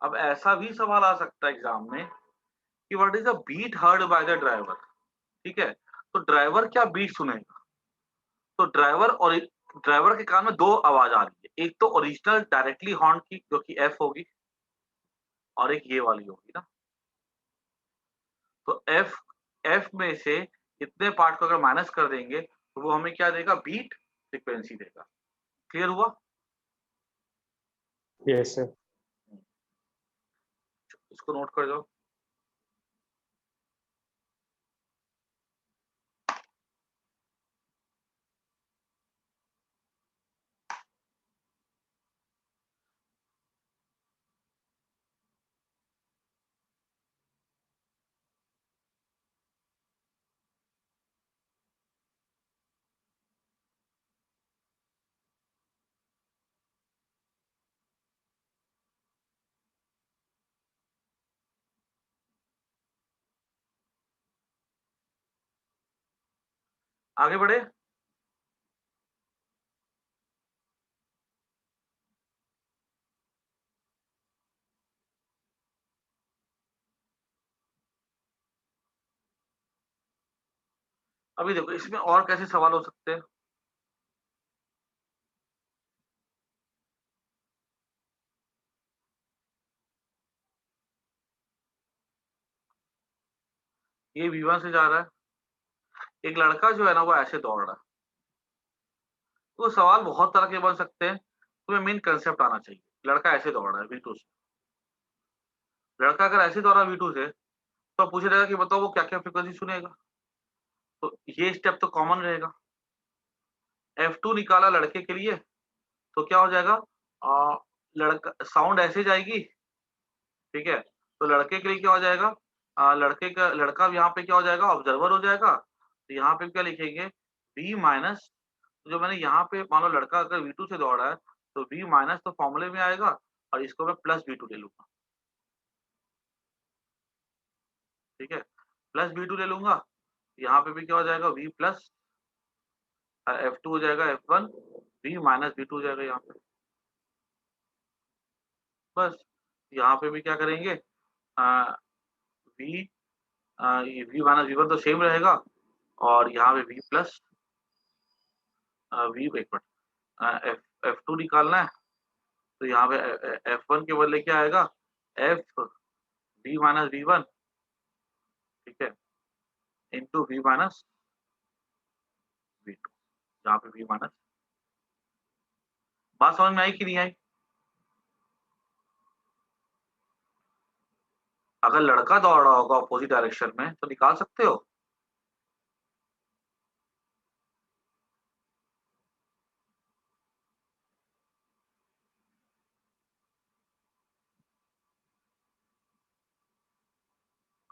अब ऐसा भी सवाल आ सकता है एग्जाम में कि what is the beat heard by the driver. ठीक है, तो ड्राइवर क्या बीट सुनेगा, तो ड्राइवर के कान में दो आवाज आ रही है, एक तो ओरिजिनल डायरेक्टली हॉर्न की जो कि एफ होगी, और एक ये वाली होगी ना। तो एफ एफ में से इतने पार्ट को अगर माइनस कर देंगे तो वो हमें क्या देगा, बीट फ्रीक्वेंसी देगा। क्लियर हुआ। Yes sir. इसको नोट कर जाओ। आगे बढ़े। अभी देखो इसमें और कैसे सवाल हो सकते हैं? ये V1 से जा रहा है, एक लड़का जो है ना वो ऐसे दौड़ रहा है। तो सवाल बहुत तरह के बन सकते हैं, तुम्हें मेन कांसेप्ट आना चाहिए। लड़का ऐसे दौड़ रहा है V2 से, लड़का अगर ऐसे दौड़ा V2 से, तो अब पूछा जाएगा कि बताओ वो क्या-क्या फ्रीक्वेंसी सुनेगा? तो ये स्टेप तो कॉमन रहेगा। F2 निकाला लड़के के लिए, तो क्या हो जाएगा? लड़का साउंड ऐसे जाएगी, ठीक है? तो लड़के के लिए क्या हो जाएगा? लड़का यहाँ पे क्या हो जाएगा? ऑब्जर्वर हो जाएगा। तो यहाँ पे क्या लिखेंगे? V माइनस, जो मैंने यहाँ पे मान लो लड़का अगर V2 से दौड़ा है, तो V माइनस तो फॉर्मूले में आएगा और इसको मैं प्लस V2 ले लूँगा, ठीक है? प्लस V2 ले लूँगा, यहाँ पे भी क्या हो जाएगा? V प्लस F2 हो जाएगा F1, V माइनस V2 हो जाएगा यहाँ पे। बस, यहाँ पे भी क्या करेंगे? अ, V ये V माइनस V1 तो सेम रहेगा और यहाँ पे V प्लस V एक मिनट F2 निकालना है, तो यहाँ पे F1 के बदले क्या आएगा? F V माइनस V1, ठीक है? इंटू V माइनस V2, यहाँ पे V माइनस। बात समझ में आई कि नहीं आई? अगर लड़का दौड़ रहा होगा अपोजिट डायरेक्शन में तो निकाल सकते हो।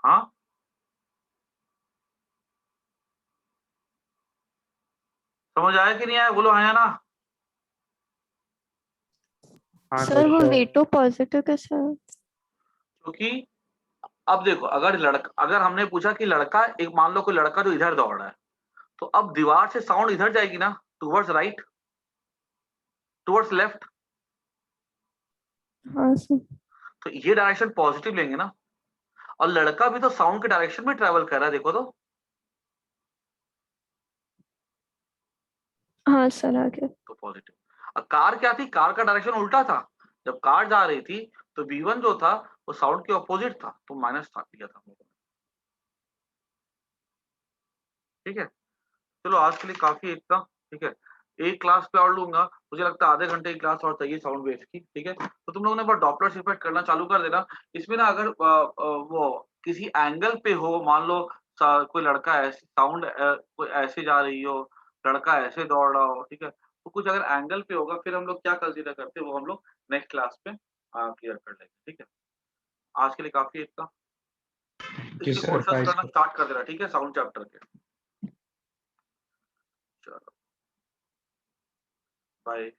हाँ, समझ आया कि नहीं आया? बोलो हाँ या ना। हाँ सर वो सर। V2 पॉजिटिव कैसे है? क्योंकि अब देखो अगर हमने पूछा कि लड़का, एक मान लो कोई लड़का जो इधर दौड़ रहा है, तो अब दीवार से साउंड इधर जाएगी ना, टुवर्ड्स राइट, टुवर्ड्स लेफ्ट। हाँ सर। तो ये डायरेक्शन पॉजिटिव लेंगे ना, और लड़का भी तो साउंड के डायरेक्शन में ट्रेवल कर रहा है, देखो तो। हाँ सर आगे। तो पॉजिटिव। कार क्या थी? कार का डायरेक्शन उल्टा था। जब कार जा रही थी तो V1 जो था वो साउंड के ऑपोजिट था, तो माइनस था, दिया था हमने। ठीक है, चलो आज के लिए काफी है इतना। ठीक है, एक क्लास पे और लूंगा, मुझे लगता है आधे घंटे की क्लास और चाहिए साउंड वेव्स की। ठीक है, तो तुम लोगों ने बार डॉपलर इफेक्ट करना चालू कर देना। इसमें ना अगर वो किसी एंगल पे हो, मान लो कोई लड़का ऐसे साउंड कोई ऐसे जा रही हो, लड़का ऐसे दौड़ रहा हो, ठीक है, तो कुछ अगर एंगल पे होगा फिर हम लोग क्या कंसीडर करते हैं वो हम लोग नेक्स्ट क्लास में क्लियर कर लेंगे। ठीक है, आज के लिए काफी है इतना। जी इसके सर, क्वेश्चंस बाय करना सर। स्टार्ट कर देना, ठीक है, साउंड चैप्टर के। चलो, बाय।